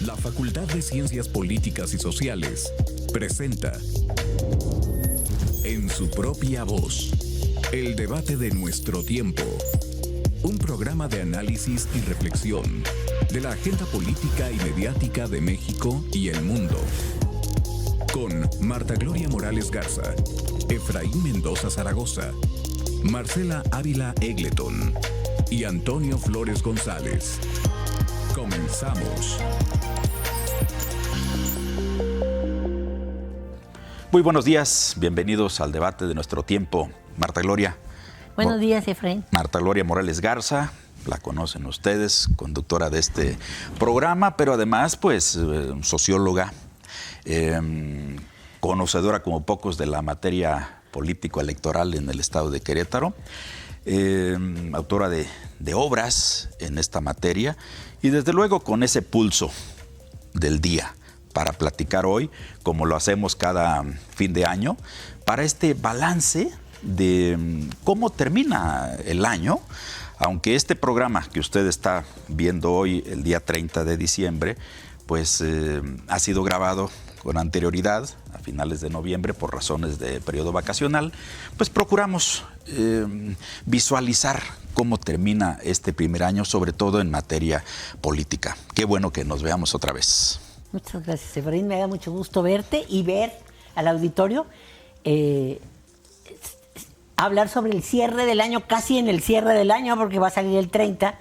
La Facultad de Ciencias Políticas y Sociales presenta En su propia voz, el debate de nuestro tiempo. Un programa de análisis y reflexión de la agenda política y mediática de México y el mundo. Con Marta Gloria Morales Garza, Efraín Mendoza Zaragoza, Marcela Ávila Egleton y Antonio Flores González. Comenzamos. Muy buenos días, bienvenidos al debate de nuestro tiempo. Marta Gloria. Buenos días, Efraín. Marta Gloria Morales Garza, la conocen ustedes, conductora de este programa, pero además, pues, socióloga, conocedora como pocos de la materia político-electoral en el estado de Querétaro, autora de obras en esta materia y desde luego con ese pulso del día para platicar hoy, como lo hacemos cada fin de año, para este balance de cómo termina el año, aunque este programa que usted está viendo hoy, el día 30 de diciembre, pues ha sido grabado con anterioridad, a finales de noviembre, por razones de periodo vacacional, pues procuramos visualizar cómo termina este primer año, sobre todo en materia política. Qué bueno que nos veamos otra vez. Muchas gracias, Efraín. Me da mucho gusto verte y ver al auditorio hablar sobre el cierre del año, casi en el cierre del año, porque va a salir el 30.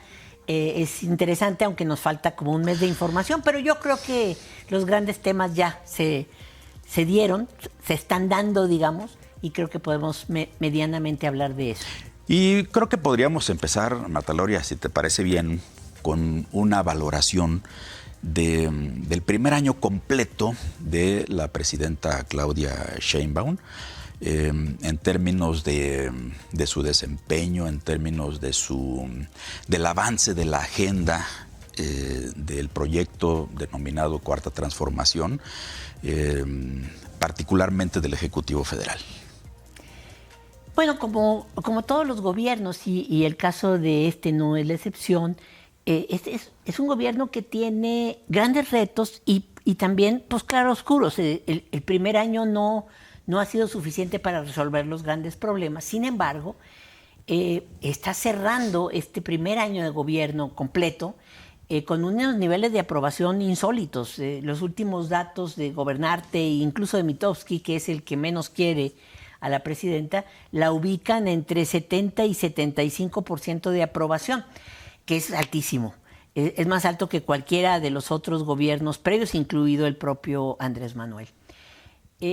Es interesante, aunque nos falta como un mes de información, pero yo creo que los grandes temas ya se dieron, se están dando, digamos, y creo que podemos medianamente hablar de eso. Y creo que podríamos empezar, Marta Gloria, si te parece bien, con una valoración del primer año completo de la presidenta Claudia Sheinbaum, en términos de su desempeño, en términos del avance de la agenda del proyecto denominado Cuarta Transformación, particularmente del Ejecutivo Federal. Bueno, como todos los gobiernos, y el caso de este no es la excepción, es un gobierno que tiene grandes retos y también, pues, claroscuros. El primer año no ha sido suficiente para resolver los grandes problemas. Sin embargo, está cerrando este primer año de gobierno completo con unos niveles de aprobación insólitos. Los últimos datos de Gobernarte e incluso de Mitofsky, que es el que menos quiere a la presidenta, la ubican entre 70 y 75% de aprobación, que es altísimo. Es más alto que cualquiera de los otros gobiernos previos, incluido el propio Andrés Manuel.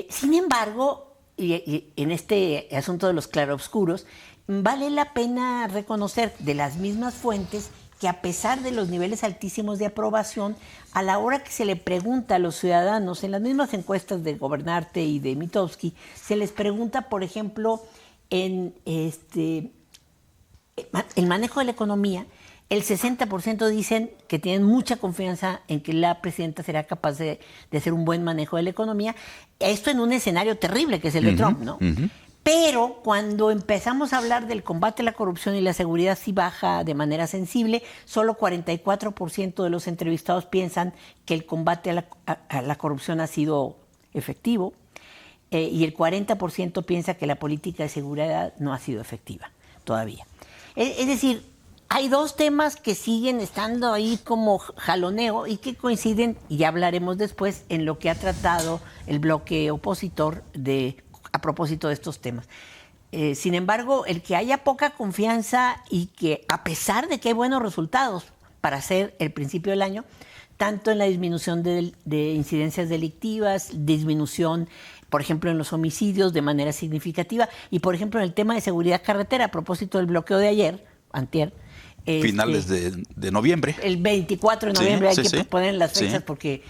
Sin embargo, y en este asunto de los claroscuros, vale la pena reconocer de las mismas fuentes que, a pesar de los niveles altísimos de aprobación, a la hora que se le pregunta a los ciudadanos, en las mismas encuestas de Gobernarte y de Mitofsky, se les pregunta, por ejemplo, en el manejo de la economía, el 60% dicen que tienen mucha confianza en que la presidenta será capaz de hacer un buen manejo de la economía. Esto en un escenario terrible que es el de Trump, ¿no? Pero cuando empezamos a hablar del combate a la corrupción y la seguridad, sí baja de manera sensible. Solo 44% de los entrevistados piensan que el combate a la corrupción ha sido efectivo y el 40% piensa que la política de seguridad no ha sido efectiva todavía. Es decir, hay dos temas que siguen estando ahí como jaloneo y que coinciden, y ya hablaremos después, en lo que ha tratado el bloque opositor a propósito de estos temas. Sin embargo, el que haya poca confianza y que, a pesar de que hay buenos resultados para hacer el principio del año, tanto en la disminución de incidencias delictivas, disminución, por ejemplo, en los homicidios de manera significativa, y por ejemplo en el tema de seguridad carretera, a propósito del bloqueo de antier, finales de noviembre. El 24 de noviembre, sí, hay que poner las fechas, sí. Porque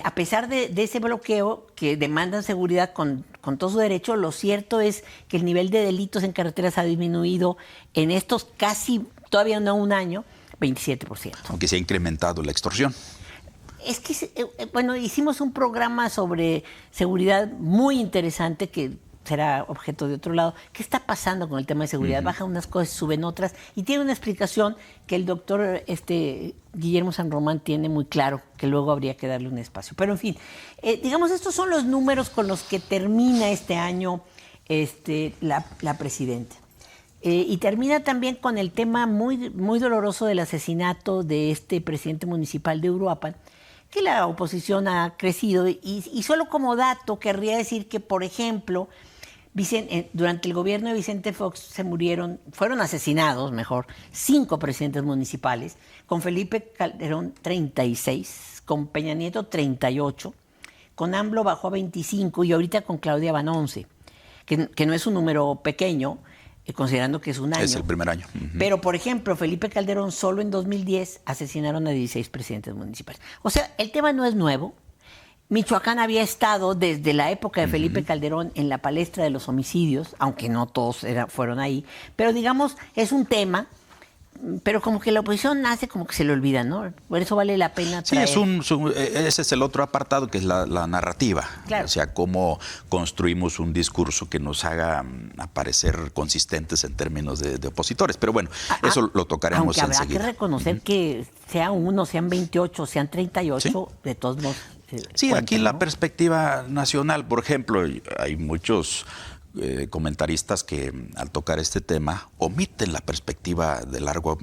a pesar de ese bloqueo que demandan seguridad con todo su derecho, lo cierto es que el nivel de delitos en carreteras ha disminuido en estos casi, todavía no un año, 27%. Aunque se ha incrementado la extorsión. Es que, hicimos un programa sobre seguridad muy interesante que será objeto de otro lado. ¿Qué está pasando con el tema de seguridad? Bajan unas cosas, suben otras, y tiene una explicación que el doctor Guillermo San Román tiene muy claro, que luego habría que darle un espacio. Pero en fin, digamos, estos son los números con los que termina este año la presidenta. Y termina también con el tema muy, muy doloroso del asesinato de este presidente municipal de Uruapan, que la oposición ha crecido. Y solo como dato, querría decir que, por ejemplo, durante el gobierno de Vicente Fox fueron asesinados, 5 presidentes municipales, con Felipe Calderón 36, con Peña Nieto 38, con AMLO bajó a 25 y ahorita con Claudia van 11, que no es un número pequeño, considerando que es un año. Es el primer año. Pero, por ejemplo, Felipe Calderón solo en 2010 asesinaron a 16 presidentes municipales. O sea, el tema no es nuevo. Michoacán había estado desde la época de Felipe Calderón en la palestra de los homicidios, aunque no todos fueron ahí. Pero, digamos, es un tema, pero como que la oposición nace como que se le olvida, ¿no? Por eso vale la pena traer. Sí, ese es el otro apartado, que es la narrativa. Claro. O sea, cómo construimos un discurso que nos haga aparecer consistentes en términos de opositores. Pero bueno, eso lo tocaremos enseguida. Aunque habrá que reconocer que sea uno, sean 28, sean 38, ¿sí? De todos modos. Sí, cuentan, aquí la perspectiva nacional, por ejemplo, hay muchos comentaristas que al tocar este tema omiten la perspectiva de largo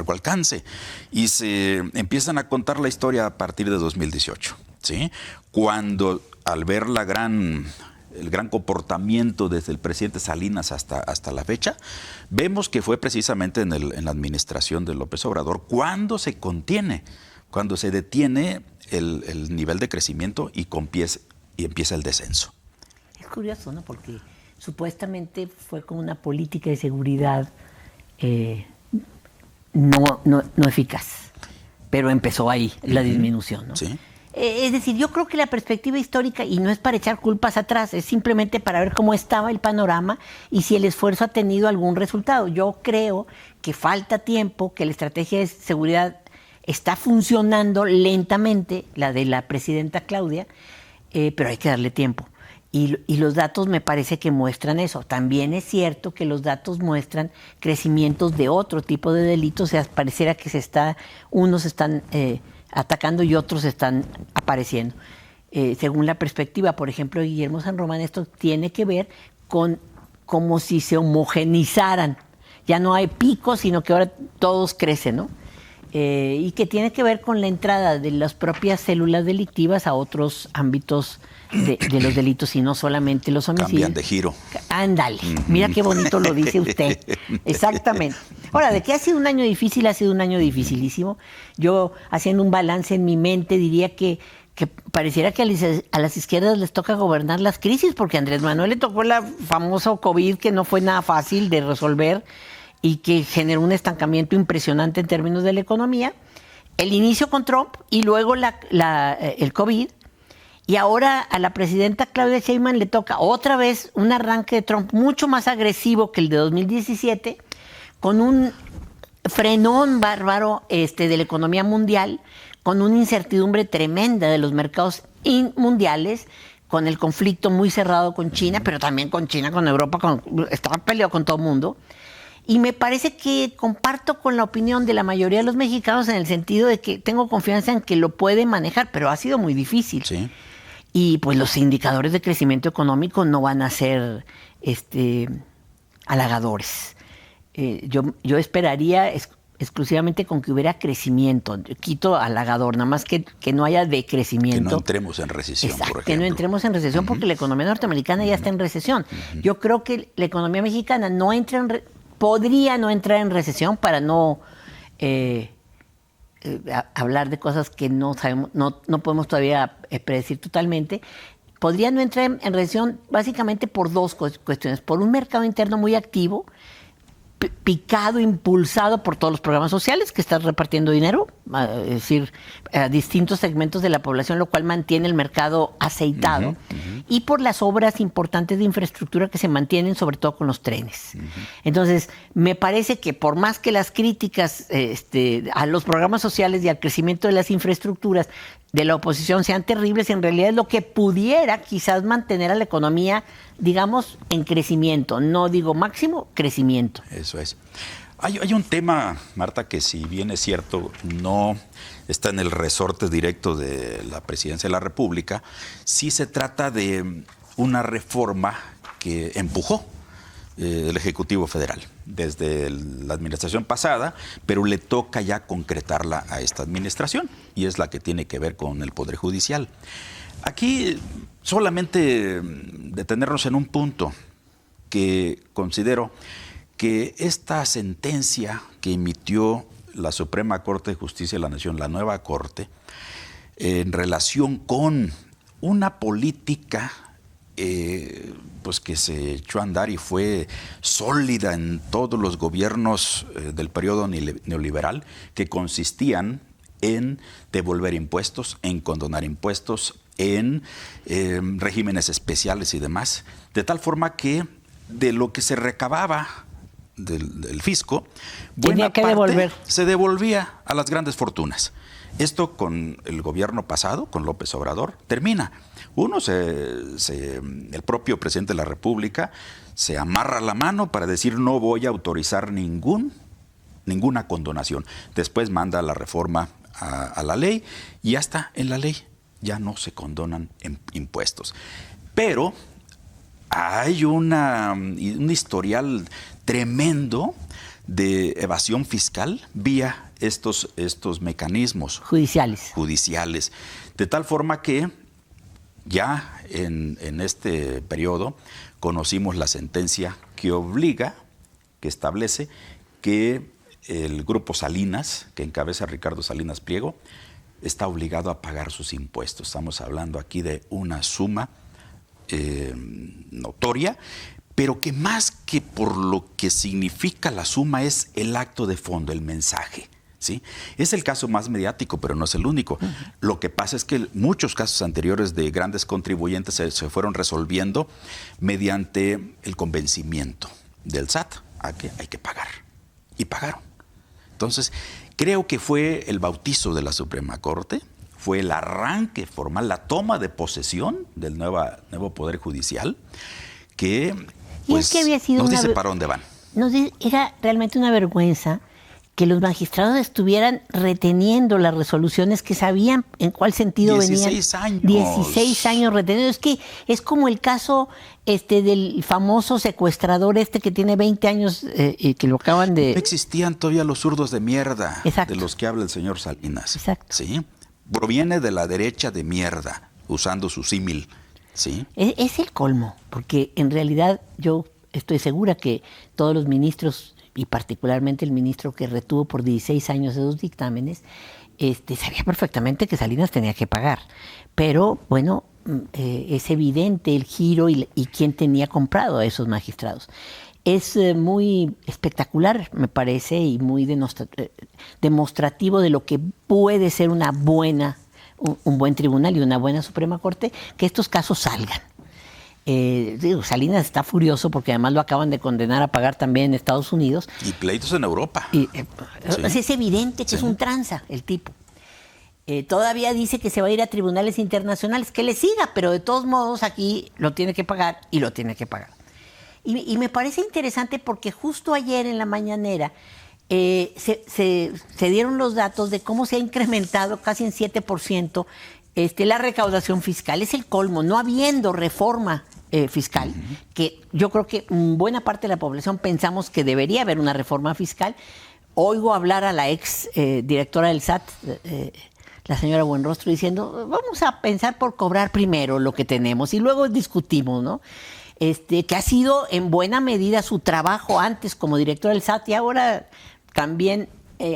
alcance y se empiezan a contar la historia a partir de 2018, ¿sí? Cuando al ver el gran comportamiento desde el presidente Salinas hasta la fecha, vemos que fue precisamente en la administración de López Obrador cuando se detiene el nivel de crecimiento y empieza el descenso. Es curioso, ¿no? Porque supuestamente fue como una política de seguridad no eficaz, pero empezó ahí la disminución, ¿no? Sí. Es decir, yo creo que la perspectiva histórica, y no es para echar culpas atrás, es simplemente para ver cómo estaba el panorama y si el esfuerzo ha tenido algún resultado. Yo creo que falta tiempo, que la estrategia de seguridad está funcionando lentamente, la de la presidenta Claudia, pero hay que darle tiempo. Y los datos me parece que muestran eso. También es cierto que los datos muestran crecimientos de otro tipo de delitos. O sea, pareciera que unos están atacando y otros están apareciendo. Según la perspectiva, por ejemplo, de Guillermo San Román, esto tiene que ver con como si se homogenizaran. Ya no hay picos, sino que ahora todos crecen, ¿no? Y que tiene que ver con la entrada de las propias células delictivas a otros ámbitos de los delitos y no solamente los homicidios. Cambian de giro. Ándale, mira qué bonito lo dice usted. Exactamente. Ahora, de que ha sido un año difícil, ha sido un año dificilísimo. Yo, haciendo un balance en mi mente, diría que pareciera que a las izquierdas les toca gobernar las crisis, porque a Andrés Manuel le tocó la famosa COVID, que no fue nada fácil de resolver y que generó un estancamiento impresionante en términos de la economía. El inicio con Trump y luego el COVID. Y ahora a la presidenta Claudia Sheinbaum le toca otra vez un arranque de Trump mucho más agresivo que el de 2017, con un frenón bárbaro de la economía mundial, con una incertidumbre tremenda de los mercados mundiales, con el conflicto muy cerrado con China, pero también con China, con Europa, estaba peleado con todo el mundo. Y me parece que comparto con la opinión de la mayoría de los mexicanos en el sentido de que tengo confianza en que lo puede manejar, pero ha sido muy difícil. Sí. Y pues los indicadores de crecimiento económico no van a ser halagadores. Yo esperaría exclusivamente con que hubiera crecimiento. Quito halagador, nada más que no haya decrecimiento. Que no entremos en recesión, exacto, por ejemplo. Que no entremos en recesión, porque la economía norteamericana ya está en recesión. Yo creo que la economía mexicana podría no entrar en recesión, para no hablar de cosas que no sabemos, no podemos todavía predecir totalmente. Podría no entrar en recesión básicamente por dos cuestiones. Por un mercado interno muy activo, picado, impulsado por todos los programas sociales que están repartiendo dinero, es decir, a distintos segmentos de la población, lo cual mantiene el mercado aceitado. y por las obras importantes de infraestructura que se mantienen, sobre todo con los trenes. Entonces, me parece que por más que las críticas a los programas sociales y al crecimiento de las infraestructuras de la oposición sean terribles, en realidad es lo que pudiera quizás mantener a la economía, digamos, en crecimiento. No digo máximo, crecimiento. Eso es. Hay un tema, Marta, que si bien es cierto, no está en el resorte directo de la Presidencia de la República, sí se trata de una reforma que empujó el Ejecutivo Federal desde la administración pasada, pero le toca ya concretarla a esta administración, y es la que tiene que ver con el Poder Judicial. Aquí solamente detenernos en un punto que considero que esta sentencia que emitió la Suprema Corte de Justicia de la Nación, la nueva Corte, en relación con una política pues que se echó a andar y fue sólida en todos los gobiernos del periodo neoliberal, que consistían en devolver impuestos, en condonar impuestos, en regímenes especiales y demás, de tal forma que de lo que se recababa del fisco, buena parte se devolvía a las grandes fortunas. Esto con el gobierno pasado, con López Obrador, termina. El propio presidente de la República se amarra la mano para decir no voy a autorizar ninguna condonación. Después manda la reforma a la ley y ya está en la ley. Ya no se condonan impuestos. Pero hay un historial tremendo de evasión fiscal vía estos mecanismos judiciales. De tal forma que ya en este periodo conocimos la sentencia que establece que el grupo Salinas, que encabeza Ricardo Salinas Pliego, está obligado a pagar sus impuestos. Estamos hablando aquí de una suma notoria, pero que más que por lo que significa la suma es el acto de fondo, el mensaje, ¿sí? Es el caso más mediático, pero no es el único. Lo que pasa es que muchos casos anteriores de grandes contribuyentes se fueron resolviendo mediante el convencimiento del SAT a que hay que pagar. Y pagaron. Entonces, creo que fue el bautizo de la Suprema Corte, fue el arranque formal, la toma de posesión del nuevo Poder Judicial, que pues, nos dice para dónde van. Era realmente una vergüenza que los magistrados estuvieran reteniendo las resoluciones que sabían en cuál sentido 16 venían. años. 16 años retenidos. Es que es como el caso del famoso secuestrador que tiene 20 años y que lo acaban de... No existían todavía los zurdos de mierda. Exacto. De los que habla el señor Salinas. Exacto. ¿Sí? Proviene de la derecha de mierda, usando su símil. ¿Sí? Es el colmo, porque en realidad yo estoy segura que todos los ministros, y particularmente el ministro que retuvo por 16 años esos dictámenes, sabía perfectamente que Salinas tenía que pagar. Pero, bueno, es evidente el giro y quién tenía comprado a esos magistrados. Es muy espectacular, me parece, y muy demostrativo de lo que puede ser un buen tribunal y una buena Suprema Corte, que estos casos salgan. Salinas está furioso porque además lo acaban de condenar a pagar también en Estados Unidos. Y pleitos en Europa. Sí. Es evidente que es un tranza el tipo. Todavía dice que se va a ir a tribunales internacionales, que le siga, pero de todos modos aquí lo tiene que pagar y lo tiene que pagar. Y me parece interesante porque justo ayer en la mañanera se dieron los datos de cómo se ha incrementado casi en 7% la recaudación fiscal. Es el colmo, no habiendo reforma fiscal, que yo creo que buena parte de la población pensamos que debería haber una reforma fiscal. Oigo hablar a la ex directora del SAT, la señora Buenrostro, diciendo, vamos a pensar por cobrar primero lo que tenemos y luego discutimos, ¿no? Que ha sido en buena medida su trabajo antes como directora del SAT y ahora también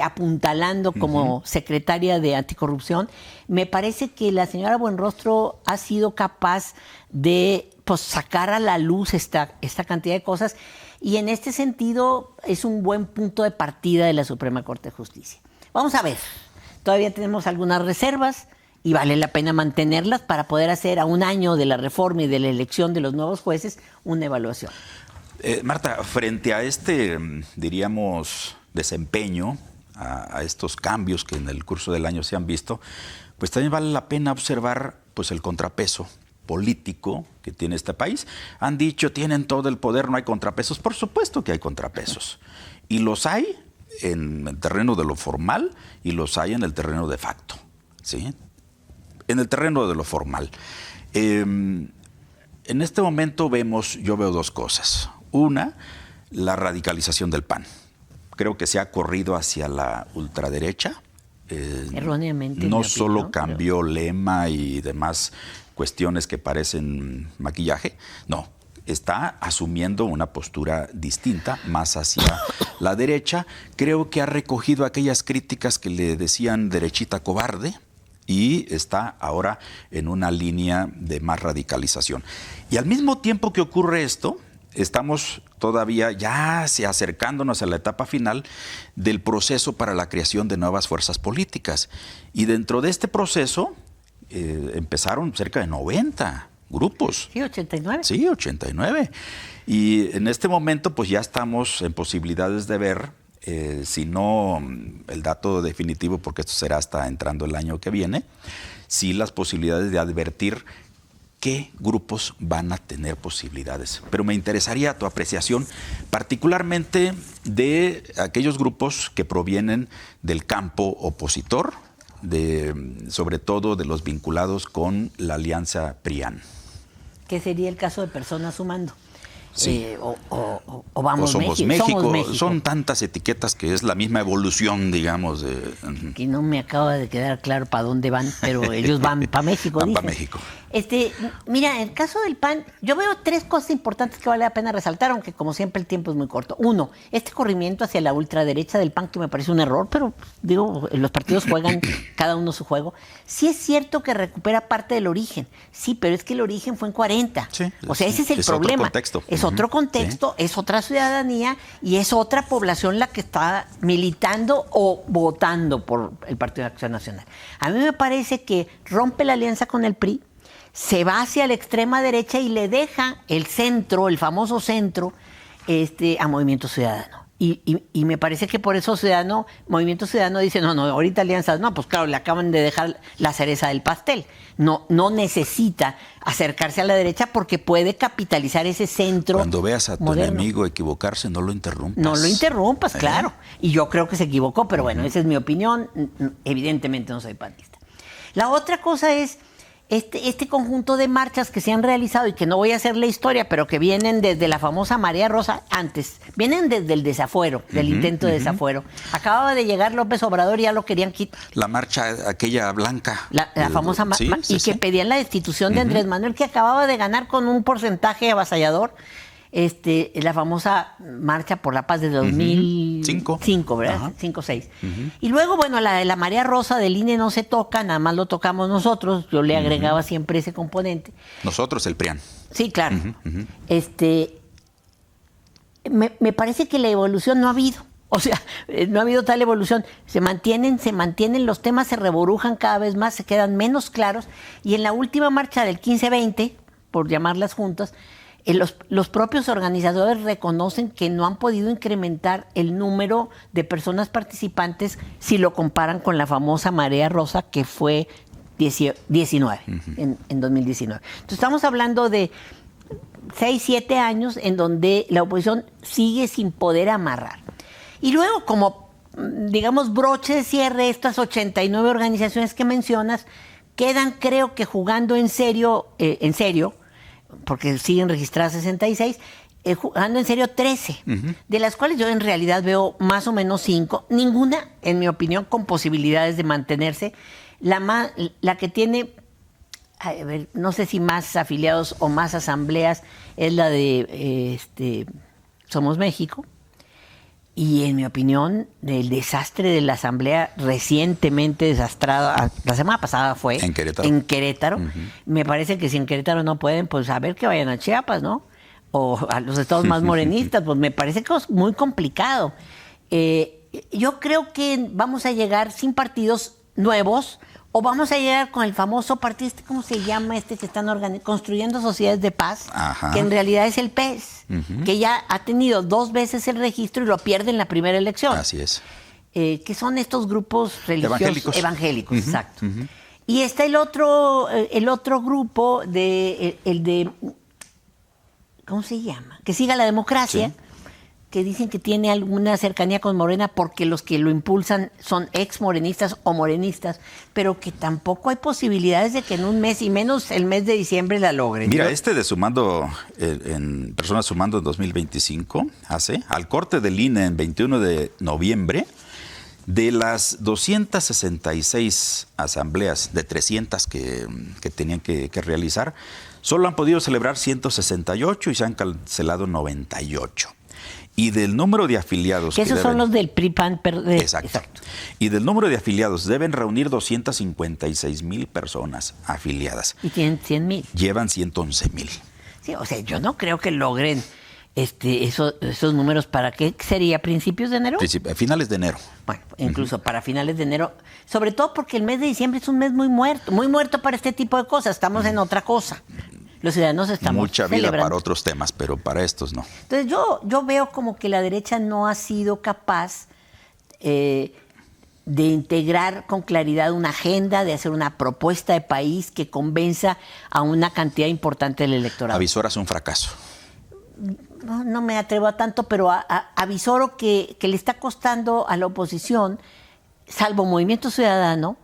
apuntalando como secretaria de Anticorrupción. Me parece que la señora Buenrostro ha sido capaz de sacar a la luz esta cantidad de cosas, y en este sentido es un buen punto de partida de la Suprema Corte de Justicia. Vamos a ver, todavía tenemos algunas reservas y vale la pena mantenerlas para poder hacer a un año de la reforma y de la elección de los nuevos jueces una evaluación. Marta, frente a este, diríamos, desempeño, a estos cambios que en el curso del año se han visto, pues también vale la pena observar pues el contrapeso político que tiene este país. Han dicho, tienen todo el poder, no hay contrapesos. Por supuesto que hay contrapesos. Y los hay en el terreno de lo formal y los hay en el terreno de facto, ¿sí? En el terreno de lo formal. En este momento yo veo dos cosas. Una, la radicalización del PAN. Creo que se ha corrido hacia la ultraderecha. Erróneamente. No solo cambió lema y demás cuestiones que parecen maquillaje, no, está asumiendo una postura distinta, más hacia la derecha. Creo que ha recogido aquellas críticas que le decían derechita cobarde y está ahora en una línea de más radicalización. Y al mismo tiempo que ocurre esto, estamos todavía ya acercándonos a la etapa final del proceso para la creación de nuevas fuerzas políticas. Y dentro de este proceso empezaron cerca de 90 grupos. Sí, 89. Sí, 89. Y en este momento pues ya estamos en posibilidades de ver, si no el dato definitivo, porque esto será hasta entrando el año que viene, sí las posibilidades de advertir qué grupos van a tener posibilidades. Pero me interesaría tu apreciación, particularmente de aquellos grupos que provienen del campo opositor, sobre todo de los vinculados con la alianza PRIAN. ¿Qué sería el caso de Personas Sumando? Sí. O Vamos Somos México. México. México. Son tantas etiquetas que es la misma evolución, digamos. Que no me acaba de quedar claro para dónde van, pero ellos van para México. Van para México. Mira, en el caso del PAN, yo veo tres cosas importantes que vale la pena resaltar, aunque como siempre el tiempo es muy corto. Uno, este corrimiento hacia la ultraderecha del PAN, que me parece un error, pero digo, los partidos juegan cada uno su juego. Sí es cierto que recupera parte del origen, sí, pero es que el origen fue en 40. Sí, o sea, ese es el problema. Otro contexto. Es otro contexto, sí. Es otra ciudadanía y es otra población la que está militando o votando por el Partido de Acción Nacional. A mí me parece que rompe la alianza con el PRI, se va hacia la extrema derecha y le deja el centro, el famoso centro, a Movimiento Ciudadano. Y me parece que por eso Movimiento Ciudadano dice, no, ahorita alianzas, no, pues claro, le acaban de dejar la cereza del pastel. No necesita acercarse a la derecha porque puede capitalizar ese centro. Cuando veas a tu moderno. Enemigo equivocarse, no lo interrumpas. No lo interrumpas, claro. Y yo creo que se equivocó, pero bueno, esa es mi opinión. Evidentemente no soy panista. La otra cosa es este conjunto de marchas que se han realizado y que no voy a hacer la historia, pero que vienen desde la famosa Marea Rosa antes, vienen desde el desafuero, del intento de desafuero. Acababa de llegar López Obrador y ya lo querían quitar. La marcha aquella blanca. La famosa que pedían la destitución de Andrés Manuel, que acababa de ganar con un porcentaje avasallador. La famosa Marcha por la Paz de 2005, ¿verdad? 5-6. Y luego, bueno, la Marea Rosa del INE no se toca, nada más lo tocamos nosotros. Yo le agregaba siempre ese componente. Nosotros, el PRIAN. Sí, claro. Me parece que la evolución no ha habido. O sea, no ha habido tal evolución. Se mantienen, los temas se reborujan cada vez más, se quedan menos claros. Y en la última marcha del 15-20, por llamarlas juntas, los propios organizadores reconocen que no han podido incrementar el número de personas participantes si lo comparan con la famosa Marea Rosa, que fue 19 en 2019. Entonces estamos hablando de 6-7 años en donde la oposición sigue sin poder amarrar. Y luego, como digamos broche de cierre, estas 89 organizaciones que mencionas quedan, creo que jugando en serio, porque siguen registradas 66, jugando en serio 13, de las cuales yo en realidad veo más o menos 5, ninguna, en mi opinión, con posibilidades de mantenerse. La que tiene, a ver, no sé si más afiliados o más asambleas, es la de Somos México. Y en mi opinión, el desastre de la asamblea recientemente desastrada, la semana pasada fue en Querétaro. Me parece que si en Querétaro no pueden, pues a ver que vayan a Chiapas, ¿no? O a los estados más morenistas, pues me parece que es muy complicado. Yo creo que vamos a llegar sin partidos nuevos o vamos a llegar con el famoso partido, ¿cómo se llama que están construyendo sociedades de paz? Ajá. Que en realidad es el PES, que ya ha tenido 2 veces el registro y lo pierde en la primera elección. Así es. Que son estos grupos religiosos evangélicos, exacto. Y está el otro grupo el de ¿cómo se llama? Que siga la democracia, sí, que dicen que tiene alguna cercanía con Morena porque los que lo impulsan son ex morenistas o morenistas, pero que tampoco hay posibilidades de que en un mes y menos el mes de diciembre la logren. Mira, de Sumando, en Personas Sumando en 2025, al corte del INE en 21 de noviembre, de las 266 asambleas de 300 que tenían que realizar, solo han podido celebrar 168 y se han cancelado 98. Y del número de afiliados... Que esos son los del PRI-PAN. Exacto. Y del número de afiliados deben reunir 256,000 personas afiliadas. Y tienen 100,000. Llevan 111,000. Sí, o sea, yo no creo que logren esos números. ¿Para qué sería? ¿Principios de enero? Finales de enero. Bueno, incluso para finales de enero. Sobre todo porque el mes de diciembre es un mes muy muerto para este tipo de cosas. Estamos en otra cosa. Los ciudadanos estamos mucha vida celebrando para otros temas, pero para estos no. Entonces yo veo como que la derecha no ha sido capaz de integrar con claridad una agenda, de hacer una propuesta de país que convenza a una cantidad importante del electorado. Avisora es un fracaso. No me atrevo a tanto, pero avisoro que le está costando a la oposición, salvo Movimiento Ciudadano,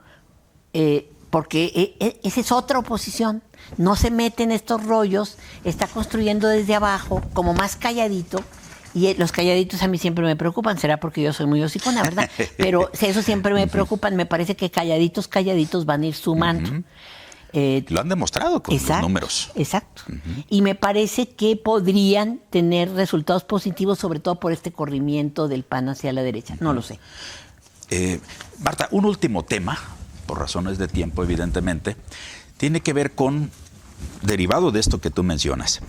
porque esa es otra oposición. No se mete en estos rollos, está construyendo desde abajo, como más calladito, y los calladitos a mí siempre me preocupan, será porque yo soy muy hocicona, ¿verdad? Pero eso siempre me preocupan, me parece que calladitos van a ir sumando. Lo han demostrado con los números. Exacto. Y me parece que podrían tener resultados positivos, sobre todo por este corrimiento del PAN hacia la derecha. No lo sé. Marta, un último tema, por razones de tiempo, evidentemente, tiene que ver con, derivado de esto que tú mencionas,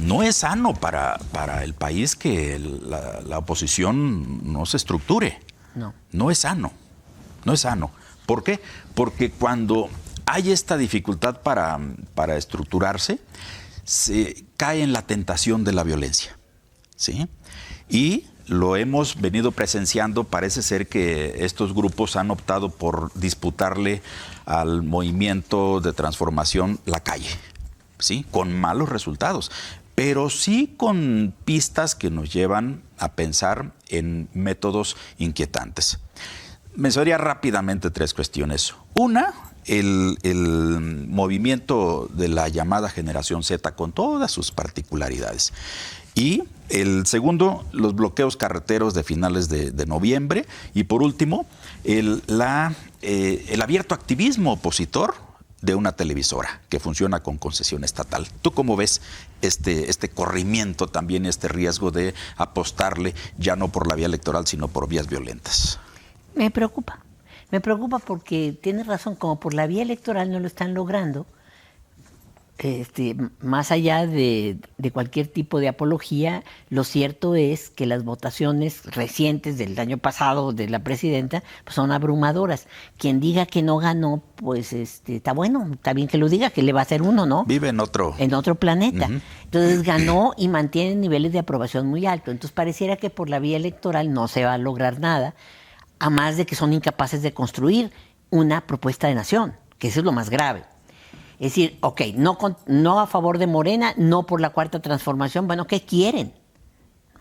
no es sano para el país que la oposición no se estructure. No es sano. No es sano. ¿Por qué? Porque cuando hay esta dificultad para estructurarse, se cae en la tentación de la violencia, ¿sí? Y lo hemos venido presenciando. Parece ser que estos grupos han optado por disputarle al movimiento de transformación la calle, ¿sí? Con malos resultados, pero sí con pistas que nos llevan a pensar en métodos inquietantes. Mencionaría rápidamente 3 cuestiones. Una, el movimiento de la llamada Generación Z con todas sus particularidades. Y el segundo, los bloqueos carreteros de finales de noviembre. Y por último, el abierto activismo opositor de una televisora que funciona con concesión estatal. ¿Tú cómo ves este corrimiento también, este riesgo de apostarle ya no por la vía electoral, sino por vías violentas? Me preocupa. Me preocupa porque tienes razón, como por la vía electoral no lo están logrando. Más allá de cualquier tipo de apología, lo cierto es que las votaciones recientes del año pasado de la presidenta pues son abrumadoras. Quien diga que no ganó, pues está bueno, está bien que lo diga, que le va a hacer uno, ¿no? Vive en otro planeta. Entonces ganó y mantiene niveles de aprobación muy altos. Entonces pareciera que por la vía electoral no se va a lograr nada, a más de que son incapaces de construir una propuesta de nación, que eso es lo más grave. Es decir, no a favor de Morena, no por la Cuarta Transformación. Bueno, ¿qué quieren?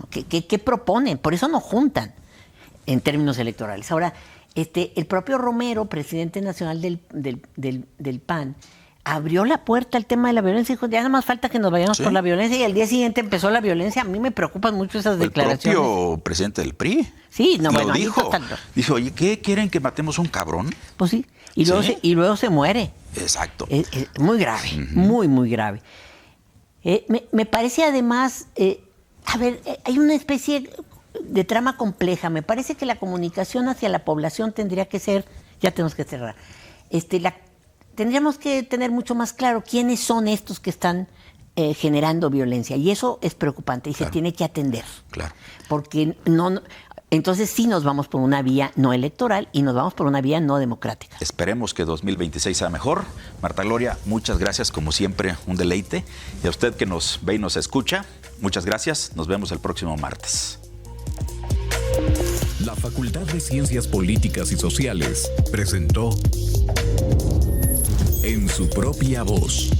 ¿Qué proponen? Por eso no juntan en términos electorales. Ahora, el propio Romero, presidente nacional del PAN, abrió la puerta al tema de la violencia y dijo, ya nada más falta que nos vayamos por la violencia, y al día siguiente empezó la violencia. A mí me preocupan mucho esas declaraciones. El propio presidente del PRI lo dijo. Dijo, oye, ¿qué quieren, que matemos un cabrón? Pues sí, y luego se muere. Exacto. Es muy grave, muy, muy grave. Me parece además, hay una especie de trama compleja. Me parece que la comunicación hacia la población tendría que ser, ya tenemos que cerrar, tendríamos que tener mucho más claro quiénes son estos que están generando violencia. Y eso es preocupante y se tiene que atender. Claro. Porque entonces sí nos vamos por una vía no electoral y nos vamos por una vía no democrática. Esperemos que 2026 sea mejor. Marta Gloria, muchas gracias, como siempre, un deleite. Y a usted que nos ve y nos escucha, muchas gracias. Nos vemos el próximo martes. La Facultad de Ciencias Políticas y Sociales presentó En su propia voz,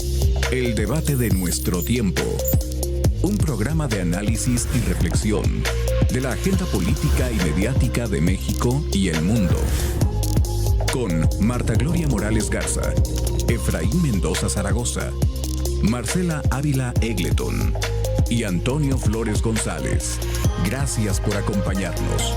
el debate de nuestro tiempo. Un programa de análisis y reflexión de la agenda política y mediática de México y el mundo. Con Marta Gloria Morales Garza, Efraín Mendoza Zaragoza, Marcela Ávila Egleton y Antonio Flores González. Gracias por acompañarnos.